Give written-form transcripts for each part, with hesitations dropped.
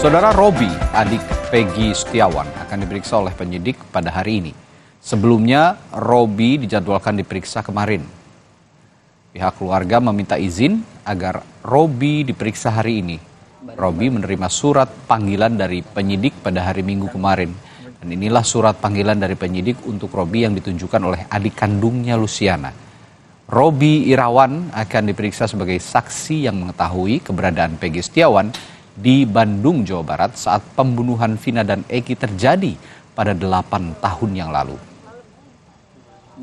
Saudara Robi, adik Peggy Setiawan, akan diperiksa oleh penyidik pada hari ini. Sebelumnya, Robi dijadwalkan diperiksa kemarin. Pihak keluarga meminta izin agar Robi diperiksa hari ini. Robi menerima surat panggilan dari penyidik pada hari Minggu kemarin. Dan inilah surat panggilan dari penyidik untuk Robi yang ditunjukkan oleh adik kandungnya Luciana. Robi Irawan akan diperiksa sebagai saksi yang mengetahui keberadaan Peggy Setiawan di Bandung, Jawa Barat saat pembunuhan Vina dan Eki terjadi pada 8 tahun yang lalu.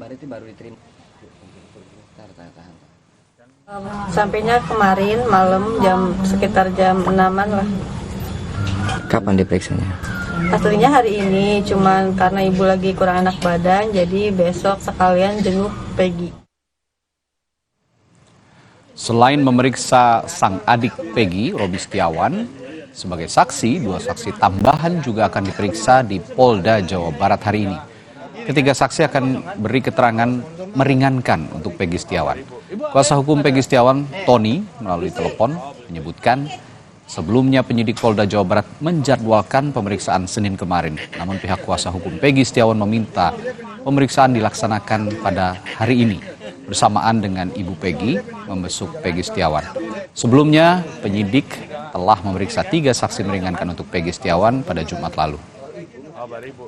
Baru diterima. Sampainya kemarin malam sekitar jam 6-an lah. Kapan diperiksanya? Aslinya hari ini, cuman karena ibu lagi kurang enak badan, jadi besok sekalian jenguk Peggy. Selain memeriksa sang adik Peggy, Robi Setiawan, sebagai saksi, 2 saksi tambahan juga akan diperiksa di Polda Jawa Barat hari ini. Ketiga saksi akan beri keterangan meringankan untuk Peggy Setiawan. Kuasa hukum Peggy Setiawan, Tony, melalui telepon menyebutkan sebelumnya penyidik Polda Jawa Barat menjadwalkan pemeriksaan Senin kemarin. Namun pihak kuasa hukum Peggy Setiawan meminta pemeriksaan dilaksanakan pada hari ini bersamaan dengan ibu Peggy membesuk Peggy Setiawan. Sebelumnya, penyidik telah memeriksa 3 saksi meringankan untuk Peggy Setiawan pada Jumat lalu.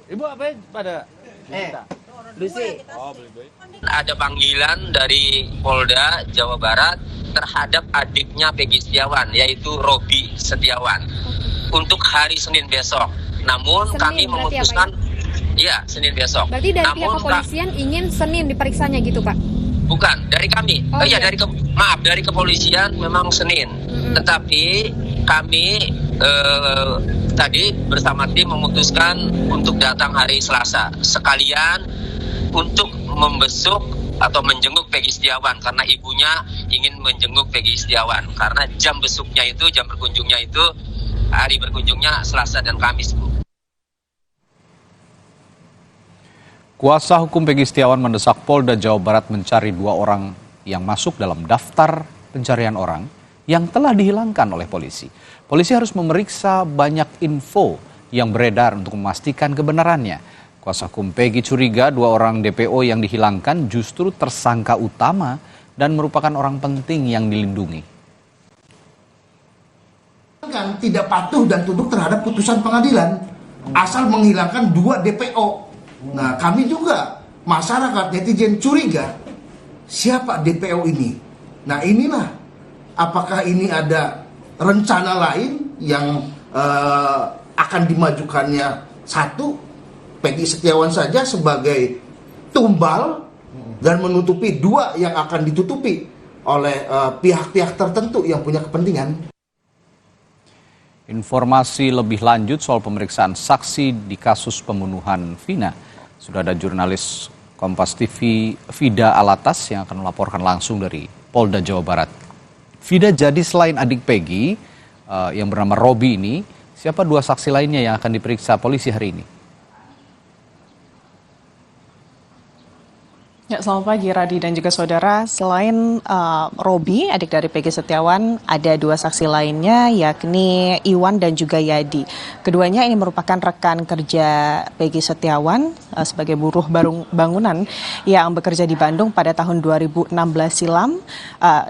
Ibu apa pada Lucy. Ada panggilan dari Polda Jawa Barat terhadap adiknya Peggy Setiawan, yaitu Robi Setiawan, untuk hari Senin besok. Namun Senin, kami memutuskan, ya Senin besok. Berarti dari pihak Namun, kepolisian ingin Senin diperiksanya gitu, Pak? Bukan, dari kami. Oh, iya. Dari kepolisian memang Senin. Tetapi kami tadi bersama tim memutuskan untuk datang hari Selasa. Sekalian untuk membesuk atau menjenguk Peggy Setiawan. Karena ibunya ingin menjenguk Peggy Setiawan. Karena jam berkunjungnya itu, hari berkunjungnya Selasa dan Kamis. Kuasa hukum Peggy Setiawan mendesak Polda Jawa Barat mencari 2 orang yang masuk dalam daftar pencarian orang yang telah dihilangkan oleh polisi. Polisi harus memeriksa banyak info yang beredar untuk memastikan kebenarannya. Kuasa hukum Peggy curiga 2 orang DPO yang dihilangkan justru tersangka utama dan merupakan orang penting yang dilindungi. Tidak patuh dan tunduk terhadap putusan pengadilan asal menghilangkan 2 DPO. Nah, kami juga masyarakat netizen curiga siapa DPO ini. Nah, inilah apakah ini ada rencana lain yang akan dimajukannya satu Peggy Setiawan saja sebagai tumbal dan menutupi 2 yang akan ditutupi oleh pihak-pihak tertentu yang punya kepentingan. Informasi lebih lanjut soal pemeriksaan saksi di kasus pembunuhan Vina. Sudah ada jurnalis Kompas TV Vida Alatas yang akan melaporkan langsung dari Polda Jawa Barat. Vida, jadi selain adik Peggy yang bernama Robi ini, siapa 2 saksi lainnya yang akan diperiksa polisi hari ini? Ya, selamat pagi Radi dan juga saudara. Selain Robi, adik dari Peggy Setiawan, ada 2 saksi lainnya yakni Iwan dan juga Yadi. Keduanya ini merupakan rekan kerja Peggy Setiawan sebagai buruh bangunan yang bekerja di Bandung pada tahun 2016 silam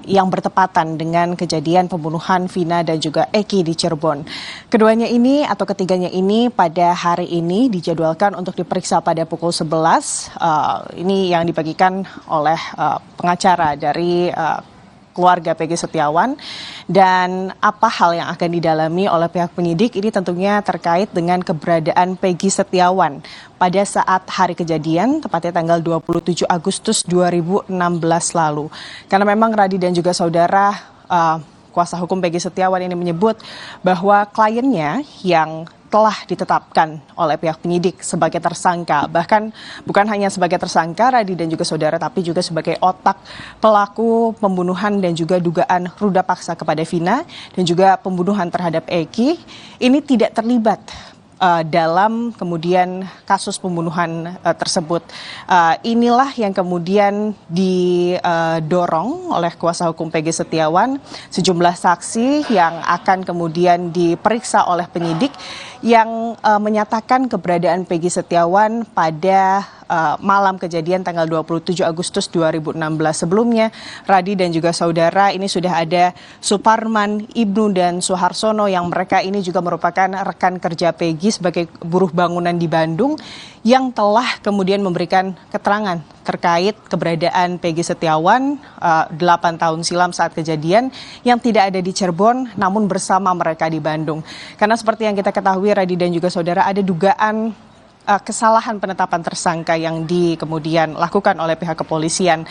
yang bertepatan dengan kejadian pembunuhan Vina dan juga Eki di Cirebon. Keduanya ini atau ketiganya ini pada hari ini dijadwalkan untuk diperiksa pada pukul 11. Ini yang dibagi oleh pengacara dari keluarga Peggy Setiawan. Dan apa hal yang akan didalami oleh pihak penyidik ini tentunya terkait dengan keberadaan Peggy Setiawan pada saat hari kejadian, tepatnya tanggal 27 Agustus 2016 lalu. Karena memang Radi dan juga saudara, kuasa hukum Peggy Setiawan ini menyebut bahwa kliennya yang telah ditetapkan oleh pihak penyidik sebagai tersangka. Bahkan bukan hanya sebagai tersangka, Radi dan juga saudara, tapi juga sebagai otak pelaku pembunuhan dan juga dugaan ruda paksa kepada Vina dan juga pembunuhan terhadap Eki. Ini tidak terlibat dalam kemudian kasus pembunuhan tersebut. Inilah yang kemudian didorong oleh kuasa hukum Peggy Setiawan, sejumlah saksi yang akan kemudian diperiksa oleh penyidik yang menyatakan keberadaan Peggy Setiawan pada malam kejadian tanggal 27 Agustus 2016. Sebelumnya, Radi dan juga saudara, ini sudah ada Suparman, Ibnu, dan Suharsono yang mereka ini juga merupakan rekan kerja Peggy sebagai buruh bangunan di Bandung yang telah kemudian memberikan keterangan terkait keberadaan Peggy Setiawan 8 tahun silam saat kejadian yang tidak ada di Cirebon namun bersama mereka di Bandung. Karena seperti yang kita ketahui, Radi dan juga saudara, ada dugaan kesalahan penetapan tersangka yang kemudian lakukan oleh pihak kepolisian,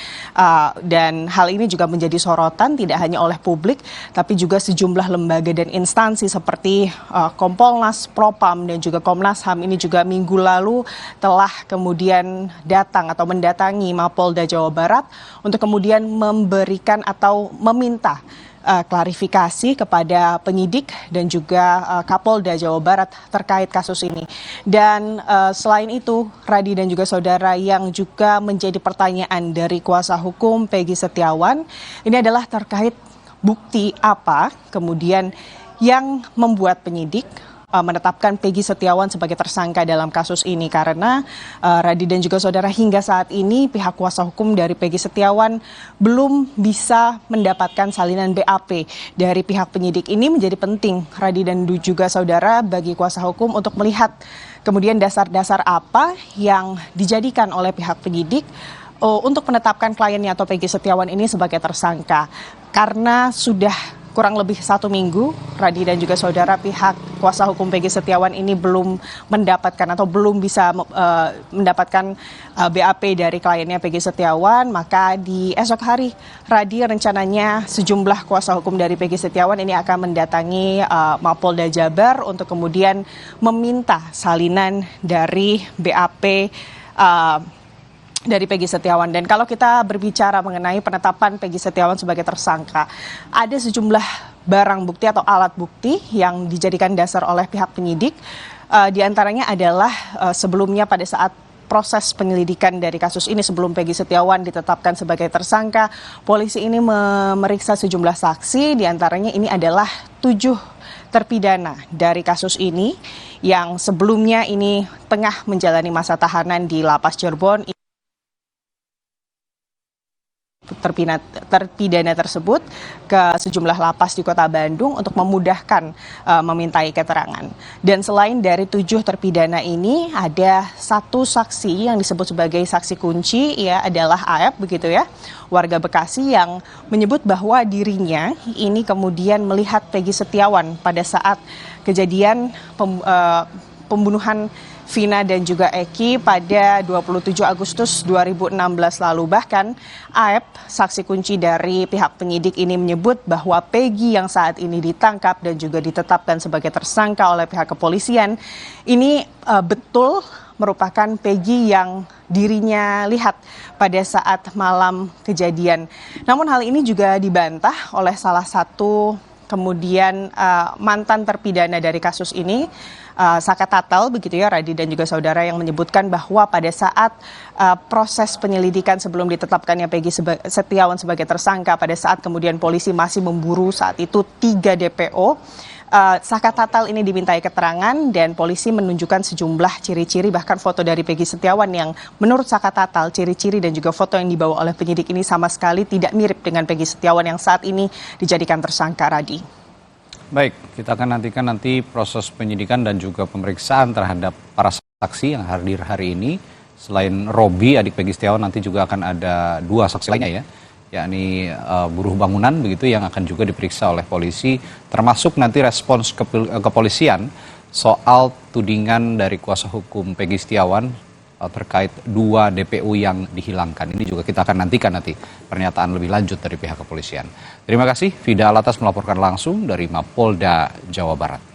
dan hal ini juga menjadi sorotan tidak hanya oleh publik tapi juga sejumlah lembaga dan instansi seperti Kompolnas, Propam, dan juga Komnas HAM ini juga minggu lalu telah kemudian datang atau mendatangi Mapolda Jawa Barat untuk kemudian memberikan atau meminta klarifikasi kepada penyidik dan juga Kapolda Jawa Barat terkait kasus ini. Dan selain itu, Radi dan juga saudara, yang juga menjadi pertanyaan dari kuasa hukum Peggy Setiawan ini adalah terkait bukti apa kemudian yang membuat penyidik menetapkan Peggy Setiawan sebagai tersangka dalam kasus ini, karena Radi dan juga saudara, hingga saat ini pihak kuasa hukum dari Peggy Setiawan belum bisa mendapatkan salinan BAP dari pihak penyidik. Ini menjadi penting, Radi dan juga saudara, bagi kuasa hukum untuk melihat kemudian dasar-dasar apa yang dijadikan oleh pihak penyidik untuk menetapkan kliennya atau Peggy Setiawan ini sebagai tersangka. Karena sudah kurang lebih 1 minggu, Radi dan juga saudara, pihak kuasa hukum Peggy Setiawan ini belum mendapatkan atau belum bisa mendapatkan BAP dari kliennya Peggy Setiawan. Maka di esok hari, Radi, rencananya sejumlah kuasa hukum dari Peggy Setiawan ini akan mendatangi Mapolda Jabar untuk kemudian meminta salinan dari BAP dari Peggy Setiawan. Dan kalau kita berbicara mengenai penetapan Peggy Setiawan sebagai tersangka, ada sejumlah barang bukti atau alat bukti yang dijadikan dasar oleh pihak penyidik. Di antaranya adalah sebelumnya pada saat proses penyelidikan dari kasus ini, sebelum Peggy Setiawan ditetapkan sebagai tersangka, polisi ini memeriksa sejumlah saksi. Di antaranya ini adalah 7 terpidana dari kasus ini yang sebelumnya ini tengah menjalani masa tahanan di Lapas Cirebon. Terpidana tersebut ke sejumlah lapas di Kota Bandung untuk memudahkan memintai keterangan. Dan selain dari 7 terpidana ini, ada 1 saksi yang disebut sebagai saksi kunci, ia adalah AF, begitu ya, warga Bekasi, yang menyebut bahwa dirinya ini kemudian melihat Peggy Setiawan pada saat kejadian pembunuhan Vina dan juga Eki pada 27 Agustus 2016 lalu. Bahkan Aep, saksi kunci dari pihak penyidik ini, menyebut bahwa Peggy yang saat ini ditangkap dan juga ditetapkan sebagai tersangka oleh pihak kepolisian ini betul merupakan Peggy yang dirinya lihat pada saat malam kejadian. Namun hal ini juga dibantah oleh salah satu kemudian mantan terpidana dari kasus ini, Saka Tatal, begitu ya, Radi dan juga saudara, yang menyebutkan bahwa pada saat proses penyelidikan sebelum ditetapkannya Peggy Setiawan sebagai tersangka, pada saat kemudian polisi masih memburu saat itu 3 DPO, Saka Tatal ini dimintai keterangan dan polisi menunjukkan sejumlah ciri-ciri, bahkan foto dari Peggy Setiawan yang menurut Saka Tatal ciri-ciri dan juga foto yang dibawa oleh penyidik ini sama sekali tidak mirip dengan Peggy Setiawan yang saat ini dijadikan tersangka, Radi. Baik, kita akan nantikan nanti proses penyidikan dan juga pemeriksaan terhadap para saksi yang hadir hari ini. Selain Robi, adik Peggy Setiawan, nanti juga akan ada 2 saksi lainnya ya, yakni buruh bangunan begitu, yang akan juga diperiksa oleh polisi, termasuk nanti respons kepolisian soal tudingan dari kuasa hukum Peggy Setiawan terkait 2 DPU yang dihilangkan. Ini juga kita akan nantikan nanti pernyataan lebih lanjut dari pihak kepolisian. Terima kasih, Fida Alatas melaporkan langsung dari Mapolda Jawa Barat.